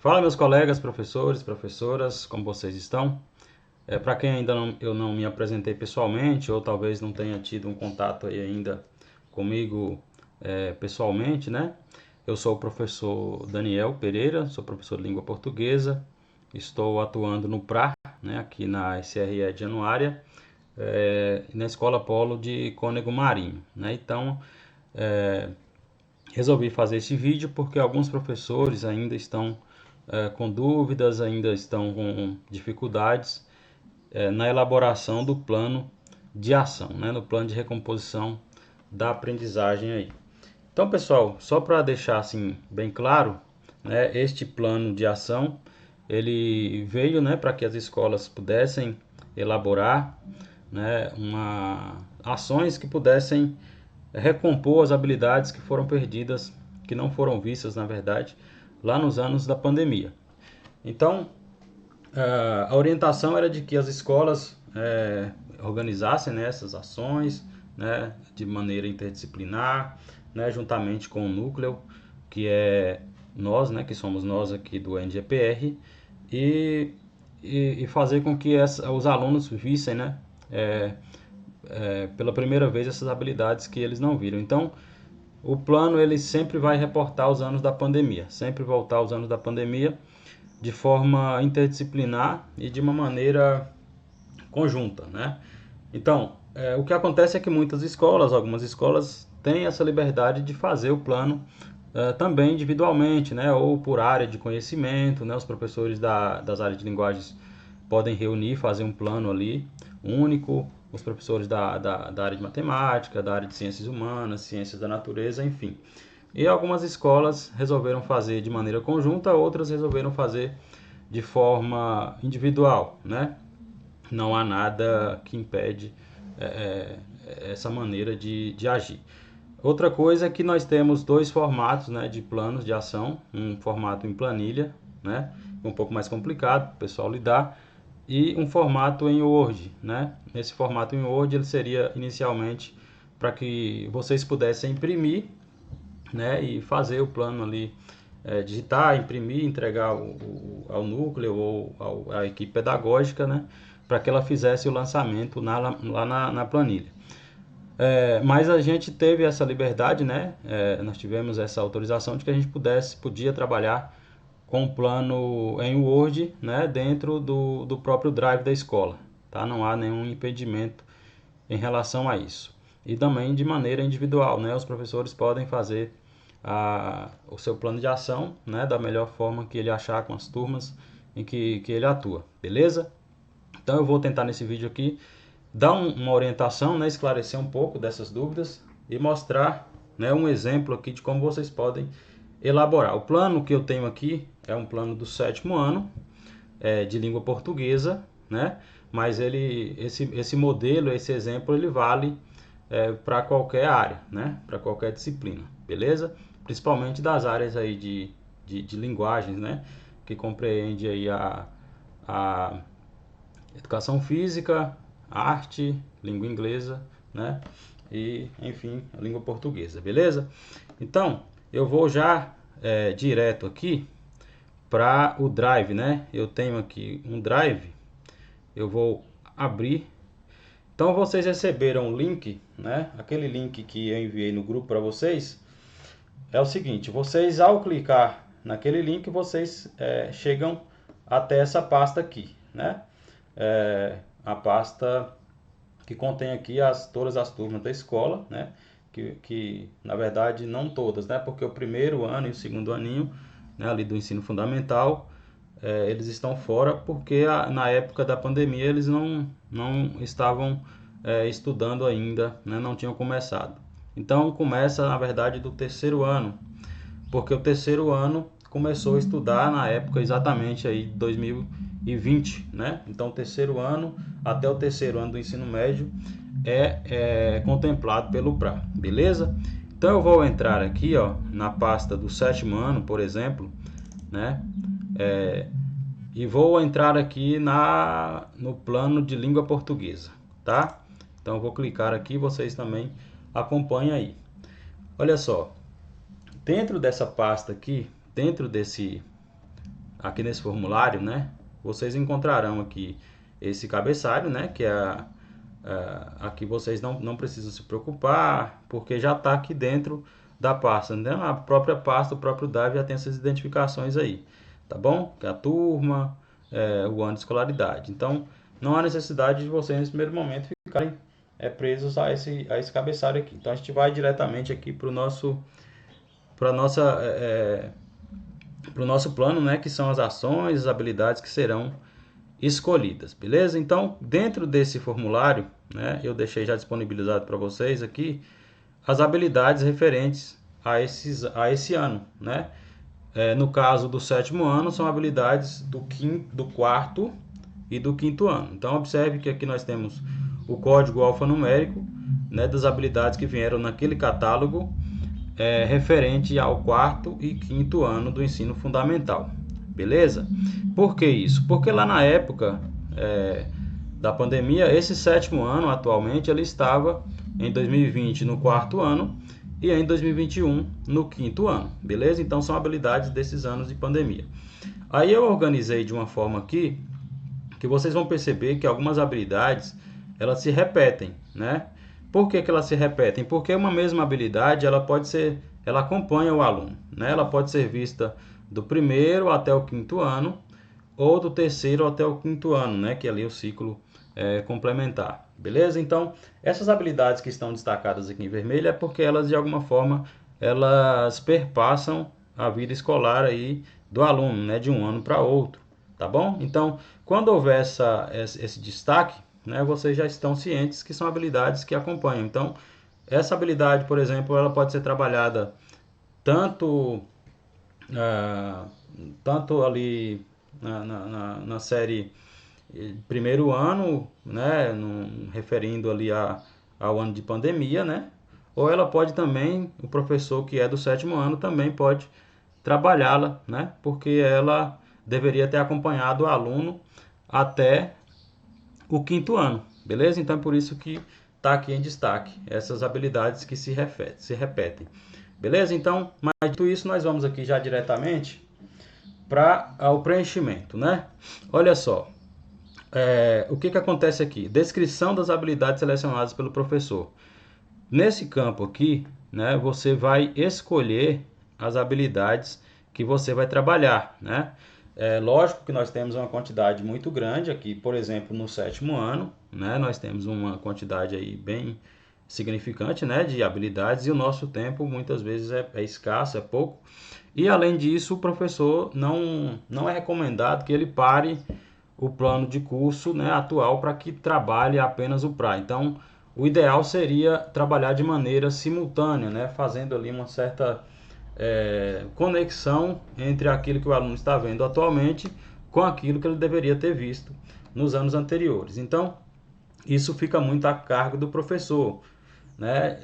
Fala, meus colegas, professores, professoras, como vocês estão? Para quem ainda eu não me apresentei pessoalmente, ou talvez não tenha tido um contato aí ainda comigo pessoalmente, né? Eu sou o professor Daniel Pereira, sou professor de língua portuguesa, estou atuando no PRA, né, aqui na SRE de Januária, na Escola Polo de Cônego Marinho, né? Então, resolvi fazer esse vídeo porque alguns professores ainda estão com dúvidas, ainda estão com dificuldades na elaboração do plano de ação, né, no plano de recomposição da aprendizagem aí. Então, pessoal, só para deixar assim bem claro, né, este plano de ação ele veio, né, para que as escolas pudessem elaborar, né, ações que pudessem recompor as habilidades que foram perdidas, que não foram vistas, na verdade, lá nos anos da pandemia. Então, a orientação era de que as escolas organizassem, né, essas ações, né, de maneira interdisciplinar, né, juntamente com o núcleo, que é nós, né, que somos nós aqui do NGPR, e, e fazer com que os alunos vissem, né, pela primeira vez essas habilidades que eles não viram. Então, o plano ele sempre vai reportar os anos da pandemia, sempre voltar aos anos da pandemia de forma interdisciplinar e de uma maneira conjunta, né? Então, o que acontece é que muitas escolas, algumas escolas, têm essa liberdade de fazer o plano também individualmente, né? Ou por área de conhecimento, né? Os professores das áreas de linguagens podem reunir, fazer um plano ali único, os professores da área de matemática, da área de ciências humanas, ciências da natureza, enfim. E algumas escolas resolveram fazer de maneira conjunta, outras resolveram fazer de forma individual, né? Não há nada que impede essa maneira de agir. Outra coisa é que nós temos dois formatos, né, de planos de ação, um formato em planilha, né, um pouco mais complicado para o pessoal lidar, e um formato em Word, né? Esse formato em Word ele seria inicialmente para que vocês pudessem imprimir, né, e fazer o plano ali, digitar, imprimir, entregar ao núcleo ou à equipe pedagógica, né, para que ela fizesse o lançamento lá na planilha. Mas a gente teve essa liberdade, né? Nós tivemos essa autorização de que a gente podia trabalhar com o plano em Word, né? Dentro do próprio Drive da escola, tá? Não há nenhum impedimento em relação a isso. E também de maneira individual, né? Os professores podem fazer o seu plano de ação, né? Da melhor forma que ele achar com as turmas em que ele atua, beleza? Então eu vou tentar nesse vídeo aqui dar uma orientação, né, esclarecer um pouco dessas dúvidas e mostrar, né, um exemplo aqui de como vocês podem elaborar. O plano que eu tenho aqui é um plano do 7º ano de língua portuguesa, né? Mas esse modelo, esse exemplo, ele vale para qualquer área, né? Para qualquer disciplina, beleza? Principalmente das áreas aí de linguagens, né? Que compreende aí a educação física, arte, língua inglesa, né? E, enfim, a língua portuguesa, beleza? Então, eu vou já direto aqui para o Drive, né? Eu tenho aqui um Drive, eu vou abrir. Então, vocês receberam o link, né? Aquele link que eu enviei no grupo para vocês. É o seguinte, vocês ao clicar naquele link, vocês chegam até essa pasta aqui, né? A pasta que contém aqui todas as turmas da escola, né? Que na verdade não todas, né? Porque o primeiro ano e o segundo aninho, né, ali do ensino fundamental, eles estão fora porque na época da pandemia eles não estavam estudando ainda, né? Não tinham começado. Então começa na verdade do terceiro ano, porque o terceiro ano começou a estudar na época exatamente aí de 2020, né? Então, o terceiro ano até o terceiro ano do ensino médio é contemplado pelo PRA, beleza? Então, eu vou entrar aqui, ó, na pasta do 7º ano, por exemplo, né? E vou entrar aqui no plano de língua portuguesa, tá? Então, eu vou clicar aqui, vocês também acompanhem aí. Olha só, dentro dessa pasta aqui, dentro aqui nesse formulário, né, vocês encontrarão aqui esse cabeçalho, né, que aqui vocês não precisam se preocupar, porque já está aqui dentro da pasta, né? A própria pasta, o próprio Drive já tem essas identificações aí, tá bom? Que é a turma, o ano de escolaridade. Então, não há necessidade de vocês nesse primeiro momento ficarem presos a esse cabeçalho aqui. Então, a gente vai diretamente aqui para o nosso plano, né? Que são as ações, as habilidades que serão escolhidas, beleza? Então, dentro desse formulário, né, eu deixei já disponibilizado para vocês aqui as habilidades referentes a esse ano, né? No caso do 7º ano, são habilidades do 4º e do 5º ano. Então, observe que aqui nós temos o código alfanumérico, né, das habilidades que vieram naquele catálogo referente ao 4º e 5º ano do ensino fundamental. Beleza? Por que isso? Porque lá na época da pandemia, esse 7º ano, atualmente, ele estava em 2020 no 4º ano e em 2021 no 5º ano. Beleza? Então, são habilidades desses anos de pandemia. Aí eu organizei de uma forma aqui que vocês vão perceber que algumas habilidades elas se repetem, né? Por que elas se repetem? Porque uma mesma habilidade ela acompanha o aluno, né? Ela pode ser vista do 1º até o 5º ano ou do 3º até o 5º ano, né? Que é ali o ciclo complementar, beleza? Então, essas habilidades que estão destacadas aqui em vermelho é porque elas de alguma forma elas perpassam a vida escolar aí do aluno, né? De um ano para outro, tá bom? Então, quando houver esse destaque, né? Vocês já estão cientes que são habilidades que acompanham. Então, essa habilidade, por exemplo, ela pode ser trabalhada tanto ali na série 1º ano, né, referindo ali ao ano de pandemia, né, ou ela pode também, o professor que é do 7º ano também pode trabalhá-la, né, porque ela deveria ter acompanhado o aluno até o 5º ano, beleza? Então é por isso que está aqui em destaque essas habilidades que se repetem. Beleza? Então, mas dito isso, nós vamos aqui já diretamente para o preenchimento, né? Olha só, o que acontece aqui? Descrição das habilidades selecionadas pelo professor. Nesse campo aqui, né, você vai escolher as habilidades que você vai trabalhar, né? É lógico que nós temos uma quantidade muito grande aqui, por exemplo, no 7º ano, né, nós temos uma quantidade aí bem significante, né, de habilidades e o nosso tempo muitas vezes é escasso, é pouco. E além disso, o professor não é recomendado que ele pare o plano de curso, né, atual para que trabalhe apenas o PRA. Então, o ideal seria trabalhar de maneira simultânea, né, fazendo ali uma certa conexão entre aquilo que o aluno está vendo atualmente com aquilo que ele deveria ter visto nos anos anteriores. Então, isso fica muito a cargo do professor, né,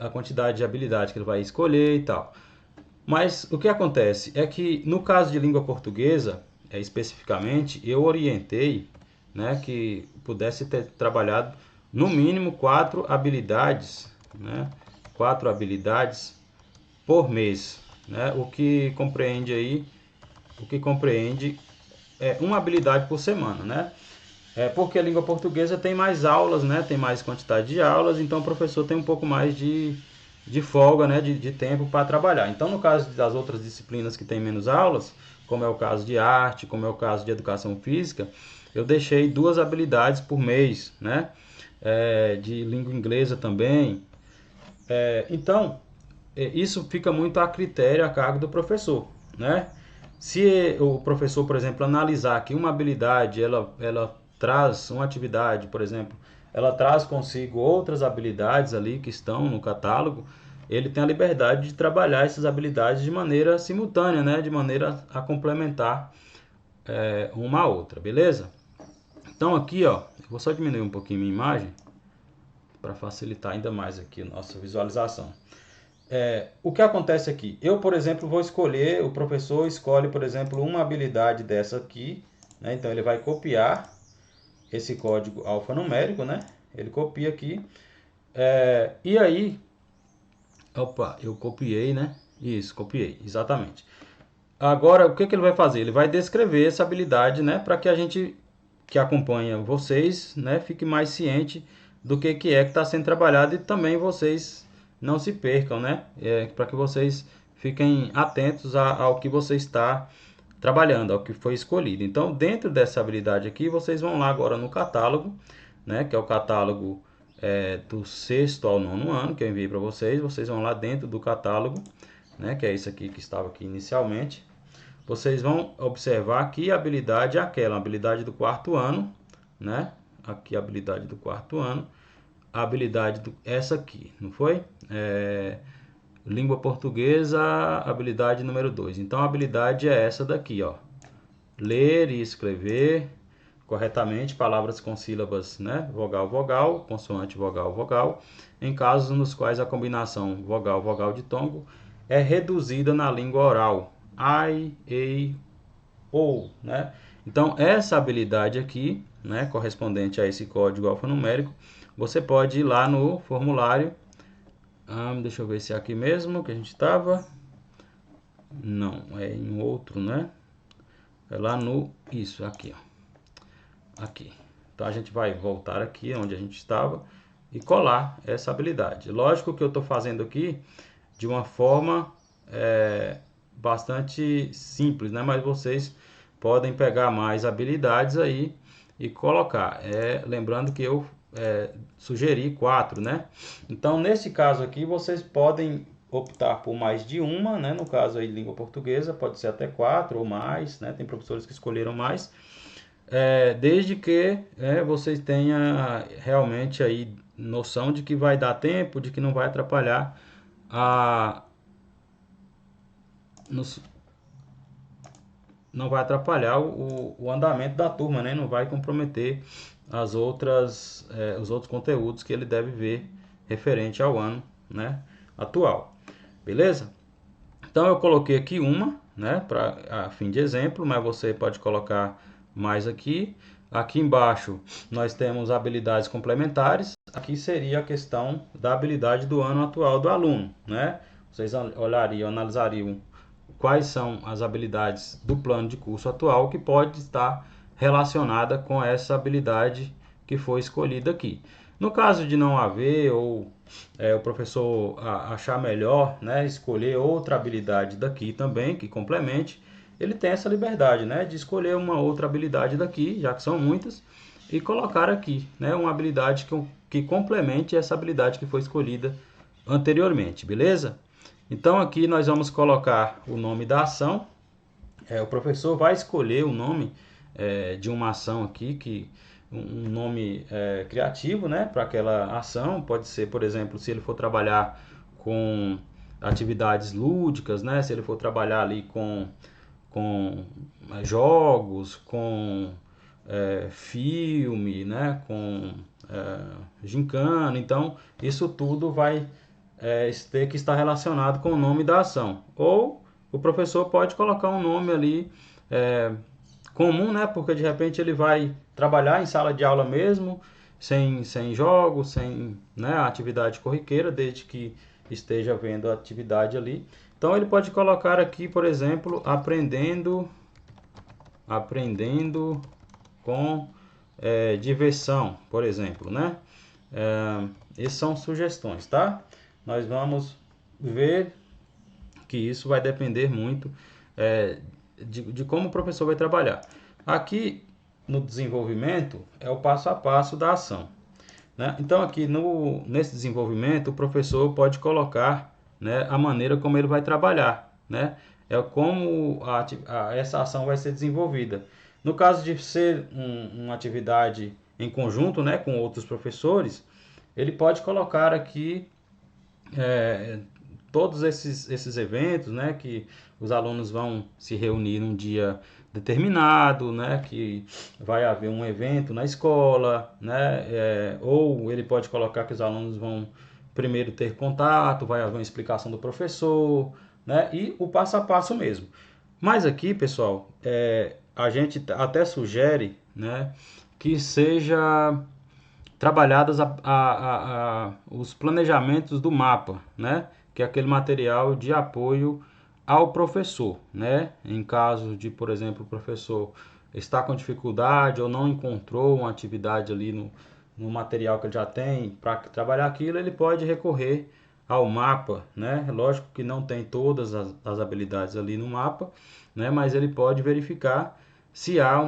a quantidade de habilidade que ele vai escolher e tal. Mas o que acontece é que no caso de língua portuguesa, especificamente, eu orientei, né, que pudesse ter trabalhado no mínimo 4 habilidades, né, 4 habilidades por mês, né, o que compreende uma habilidade por semana, né? Porque a língua portuguesa tem mais aulas, né? Tem mais quantidade de aulas, então o professor tem um pouco mais de folga, né? De tempo para trabalhar. Então, no caso das outras disciplinas que tem menos aulas, como é o caso de arte, como é o caso de educação física, eu deixei 2 habilidades por mês, né? De língua inglesa também. Então, isso fica muito a critério, a cargo do professor, né? Se o professor, por exemplo, analisar que uma habilidade, ela traz uma atividade, por exemplo, ela traz consigo outras habilidades ali que estão no catálogo, ele tem a liberdade de trabalhar essas habilidades de maneira simultânea, né? De maneira a complementar uma a outra, beleza? Então aqui, ó, eu vou só diminuir um pouquinho minha imagem para facilitar ainda mais aqui a nossa visualização. O que acontece aqui? Eu, por exemplo, vou escolher, o professor escolhe, por exemplo, uma habilidade dessa aqui, né? Então ele vai copiar esse código alfanumérico, né? Ele copia aqui. E aí, opa, eu copiei, né? Isso, copiei, exatamente. Agora, o que que ele vai fazer? Ele vai descrever essa habilidade, né, para que a gente que acompanha vocês, né, fique mais ciente do que é que está sendo trabalhado e também vocês não se percam, né, para que vocês fiquem atentos ao que você está trabalhando, ao que foi escolhido. Então, dentro dessa habilidade aqui, vocês vão lá agora no catálogo, né, que é o catálogo do sexto ao nono ano, que eu enviei para vocês. Vocês vão lá dentro do catálogo, né, que é isso aqui que estava aqui inicialmente. Vocês vão observar que a habilidade é aquela, a habilidade do quarto ano, né? Aqui a habilidade do quarto ano, a habilidade essa aqui, não foi? Língua portuguesa, habilidade número 2. Então a habilidade é essa daqui, ó. Ler e escrever corretamente palavras com sílabas, né? Vogal, vogal, consoante, vogal, vogal, em casos nos quais a combinação vogal, vogal de tongo é reduzida na língua oral. I, ei, ou, né? Então, essa habilidade aqui, né, correspondente a esse código alfanumérico, você pode ir lá no formulário. Deixa eu ver se é aqui mesmo que a gente estava. Não, é em outro, né? É lá no... Isso, aqui, ó. Aqui. Então, a gente vai voltar aqui onde a gente estava e colar essa habilidade. Lógico que eu estou fazendo aqui de uma forma bastante simples, né? Mas vocês podem pegar mais habilidades aí e colocar. Lembrando que eu sugeri 4, né? Então, nesse caso aqui, vocês podem optar por mais de uma, né? No caso aí, língua portuguesa, pode ser até 4 ou mais, né? Tem professores que escolheram mais. Desde que vocês tenham realmente aí noção de que vai dar tempo, de que não vai atrapalhar não vai atrapalhar o andamento da turma, né? Não vai comprometer os outros conteúdos que ele deve ver referente ao ano, né, atual. Beleza? Então eu coloquei aqui uma, né, a fim de exemplo, mas você pode colocar mais aqui. Aqui embaixo nós temos habilidades complementares. Aqui seria a questão da habilidade do ano atual do aluno, né? Vocês olhariam, analisariam quais são as habilidades do plano de curso atual que pode estar relacionada com essa habilidade que foi escolhida aqui. No caso de não haver ou o professor achar melhor, né, escolher outra habilidade daqui também que complemente, ele tem essa liberdade, né, de escolher uma outra habilidade daqui, já que são muitas, e colocar aqui, né, uma habilidade que complemente essa habilidade que foi escolhida anteriormente, beleza? Então aqui nós vamos colocar o nome da ação. O professor vai escolher o nome de uma ação aqui, um nome criativo, né, para aquela ação. Pode ser, por exemplo, se ele for trabalhar com atividades lúdicas, né, se ele for trabalhar ali com jogos, com filme, né, com gincana. Então, isso tudo vai ter que estar relacionado com o nome da ação. Ou o professor pode colocar um nome ali comum, né? Porque de repente ele vai trabalhar em sala de aula mesmo, sem jogos, sem, né, atividade corriqueira, desde que esteja vendo a atividade ali. Então ele pode colocar aqui, por exemplo, aprendendo com diversão, por exemplo, né? Essas são sugestões, tá? Nós vamos ver que isso vai depender muito de como o professor vai trabalhar. Aqui no desenvolvimento é o passo a passo da ação, né? Então aqui nesse desenvolvimento o professor pode colocar, né, a maneira como ele vai trabalhar, né? É como essa ação vai ser desenvolvida. No caso de ser uma atividade em conjunto, né, com outros professores, ele pode colocar aqui todos esses eventos, né, que os alunos vão se reunir num dia determinado, né, que vai haver um evento na escola, né, ou ele pode colocar que os alunos vão primeiro ter contato, vai haver uma explicação do professor, né, e o passo a passo mesmo. Mas aqui, pessoal, a gente até sugere, né, que seja trabalhadas os planejamentos do mapa, né? Que é aquele material de apoio ao professor, né? Em caso de, por exemplo, o professor está com dificuldade ou não encontrou uma atividade ali no material que ele já tem para trabalhar aquilo, ele pode recorrer ao mapa, né? Lógico que não tem todas as habilidades ali no mapa, né? Mas ele pode verificar se há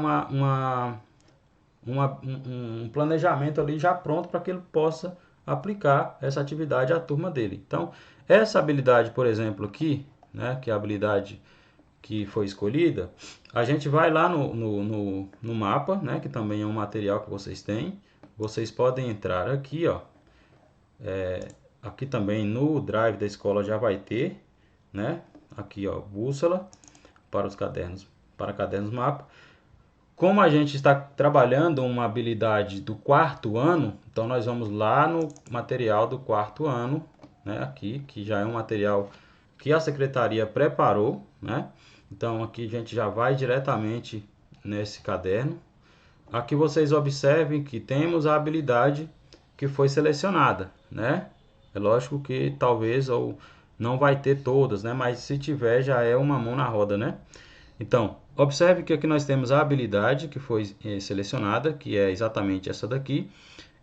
um planejamento ali já pronto para que ele possa aplicar essa atividade à turma dele. Então, essa habilidade, por exemplo, aqui, né, que é a habilidade que foi escolhida, a gente vai lá no mapa, né, que também é um material que vocês têm. Vocês podem entrar aqui, ó. Aqui também no Drive da escola já vai ter, né? Aqui, ó, bússola para os cadernos, para cadernos mapa. Como a gente está trabalhando uma habilidade do quarto ano, então nós vamos lá no material do quarto ano, né? Aqui, que já é um material que a secretaria preparou, né? Então aqui a gente já vai diretamente nesse caderno. Aqui vocês observem que temos a habilidade que foi selecionada, né? É lógico que talvez ou não vai ter todas, né? Mas se tiver já é uma mão na roda, né? Então, observe que aqui nós temos a habilidade que foi selecionada, que é exatamente essa daqui,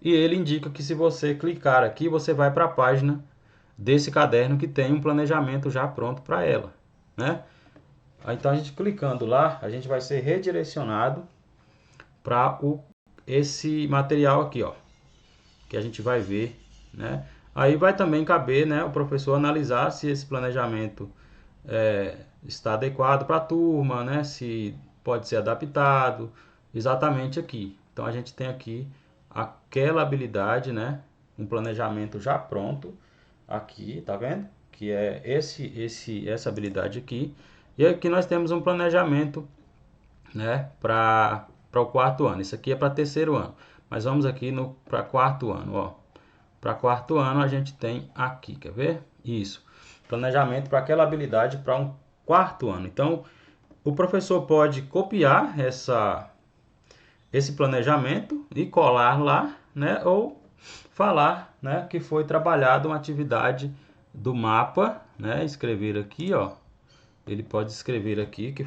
e ele indica que se você clicar aqui, você vai para a página desse caderno que tem um planejamento já pronto para ela, né? Então, a gente clicando lá, a gente vai ser redirecionado para esse material aqui, ó, que a gente vai ver, né? Aí vai também caber, né, o professor analisar se esse planejamento está adequado para a turma, né? Se pode ser adaptado exatamente aqui. Então a gente tem aqui aquela habilidade, né? Um planejamento já pronto aqui, tá vendo? Que é essa habilidade aqui. E aqui nós temos um planejamento, né? Para o quarto ano. Isso aqui é para terceiro ano. Mas vamos aqui para quarto ano, ó. Para quarto ano a gente tem aqui, quer ver? Isso. Planejamento para aquela habilidade para um quarto ano. Então, o professor pode copiar esse planejamento e colar lá, né? Ou falar, né, que foi trabalhada uma atividade do mapa, né? Escrever aqui, ó. Ele pode escrever aqui que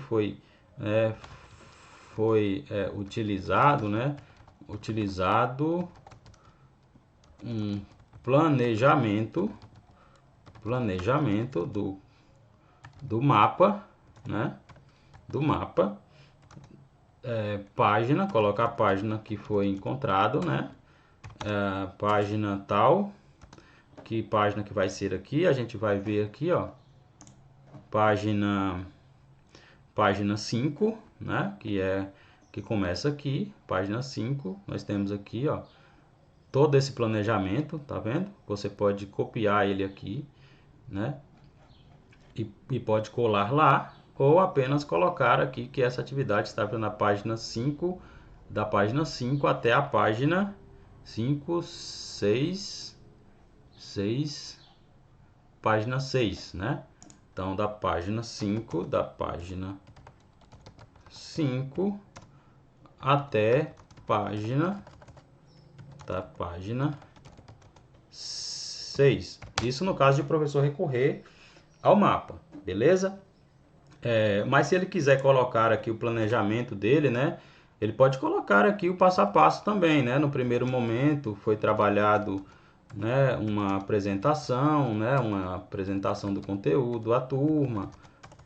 utilizado, né? Utilizado um planejamento do mapa, né? Do mapa, página, colocar a página que foi encontrado, né? Página tal, que página que vai ser aqui, a gente vai ver aqui, ó, página 5, né? Que começa aqui, página 5, nós temos aqui, ó, todo esse planejamento, tá vendo? Você pode copiar ele aqui, né? E pode colar lá, ou apenas colocar aqui que essa atividade está na página 5, da página 5 até a página 5, 6, página 6, né? Então, da página 5 até página 6. Isso no caso de o professor recorrer ao mapa, beleza? Mas se ele quiser colocar aqui o planejamento dele, né? Ele pode colocar aqui o passo a passo também, né? No primeiro momento foi trabalhado, né, uma apresentação, né? Uma apresentação do conteúdo à turma,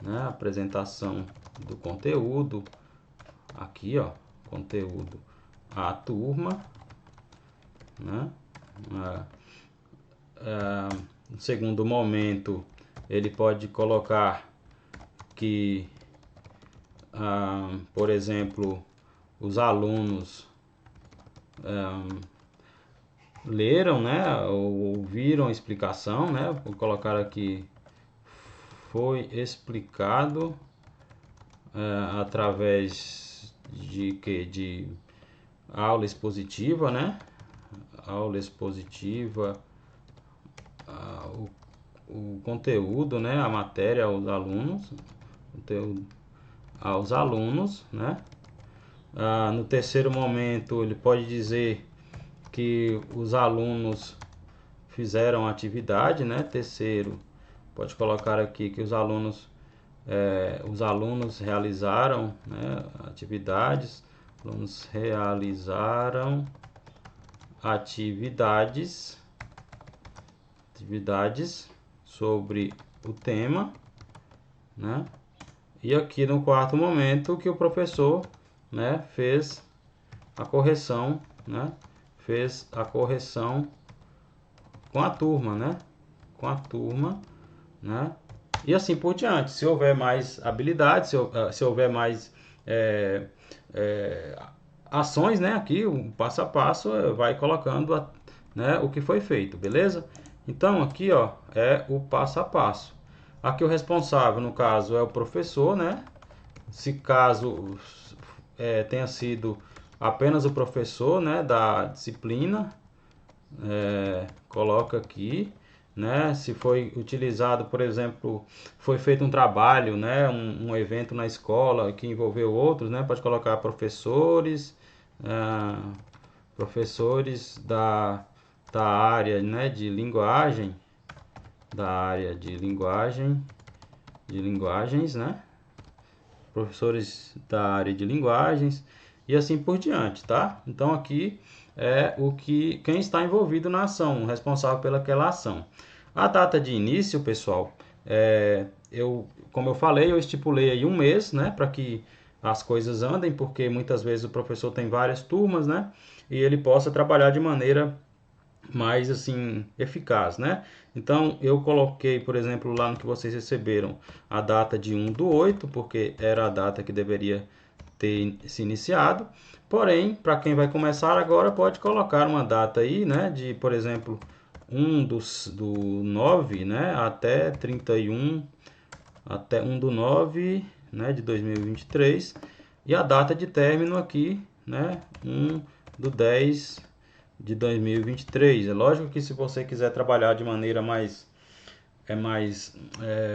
né? Apresentação do conteúdo aqui, ó, conteúdo à turma, né? No segundo momento ele pode colocar que, por exemplo, os alunos leram, né, ou ouviram a explicação, né? Vou colocar aqui, foi explicado através de aula expositiva, né? Aula expositiva, o conteúdo, né? A matéria aos alunos, conteúdo aos alunos, né? No terceiro momento, ele pode dizer que os alunos fizeram atividade, né? Terceiro, pode colocar aqui que os alunos os alunos realizaram, né, alunos realizaram atividades sobre o tema, né? E aqui no quarto momento que o professor, né, fez a correção, né? Fez a correção com a turma, né? Com a turma, né? E assim por diante. Se houver mais habilidades, se houver mais ações, né? Aqui, o passo a passo, vai colocando né, o que foi feito, beleza? Então, aqui, ó, é o passo a passo. Aqui o responsável, no caso, é o professor, né? Se caso tenha sido apenas o professor, né, da disciplina, coloca aqui, né? Se foi utilizado, por exemplo, foi feito um trabalho, né, um evento na escola que envolveu outros, né? Pode colocar professores, professores da área, né, de linguagem, de linguagens, né? Professores da área de linguagens e assim por diante, tá? Então aqui é quem está envolvido na ação, responsável pelaquela ação. A data de início, pessoal, como eu falei, eu estipulei aí um mês, né, para que as coisas andem, porque muitas vezes o professor tem várias turmas, né, e ele possa trabalhar de maneira mais assim eficaz, né? Então eu coloquei, por exemplo, lá no que vocês receberam, a data de 1/8, porque era a data que deveria ter se iniciado. Porém, para quem vai começar agora, pode colocar uma data aí, né, de, por exemplo, 1/9, né, até 31, até 1/9, né, de 2023, e a data de término aqui, né, 1/10 de 2023. É lógico que se você quiser trabalhar de maneira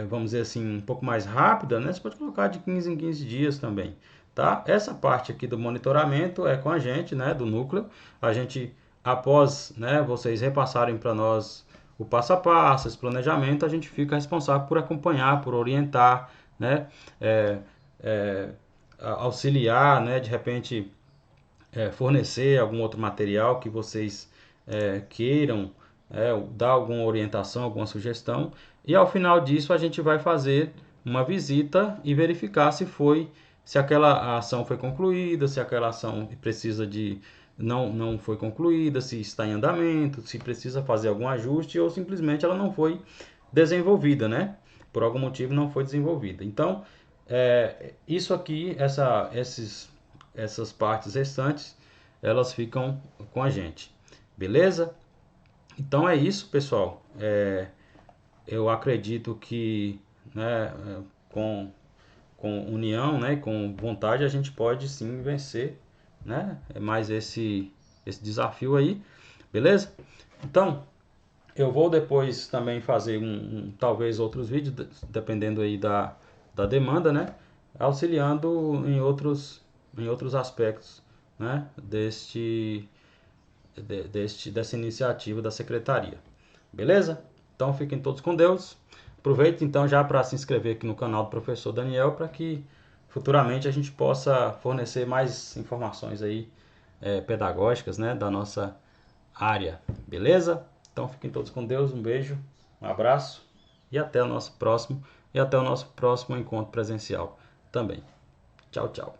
vamos dizer assim, um pouco mais rápida, né, você pode colocar de 15 em 15 dias também, tá? Essa parte aqui do monitoramento é com a gente, né, do núcleo. A gente, após, né, vocês repassarem para nós o passo a passo, esse planejamento, a gente fica responsável por acompanhar, por orientar, né, auxiliar, né, de repente fornecer algum outro material que vocês queiram, dar alguma orientação, alguma sugestão. E ao final disso a gente vai fazer uma visita e verificar se aquela ação foi concluída, se aquela ação precisa de não foi concluída, se está em andamento, se precisa fazer algum ajuste ou simplesmente ela não foi desenvolvida, né? Por algum motivo não foi desenvolvida. Então, isso aqui, essas partes restantes, elas ficam com a gente, beleza? Então é isso, pessoal. Eu acredito que, né, com união, né, com vontade, a gente pode sim vencer, né? É mais esse desafio aí, beleza? Então, eu vou depois também fazer talvez outros vídeos, dependendo aí da demanda, né? Auxiliando em outros aspectos, né? Dessa iniciativa da secretaria. Beleza? Então fiquem todos com Deus. Aproveite então já para se inscrever aqui no canal do professor Daniel, para que futuramente a gente possa fornecer mais informações aí pedagógicas, né, da nossa área. Beleza? Então fiquem todos com Deus. Um beijo, um abraço e até o nosso próximo encontro presencial também. Tchau, tchau.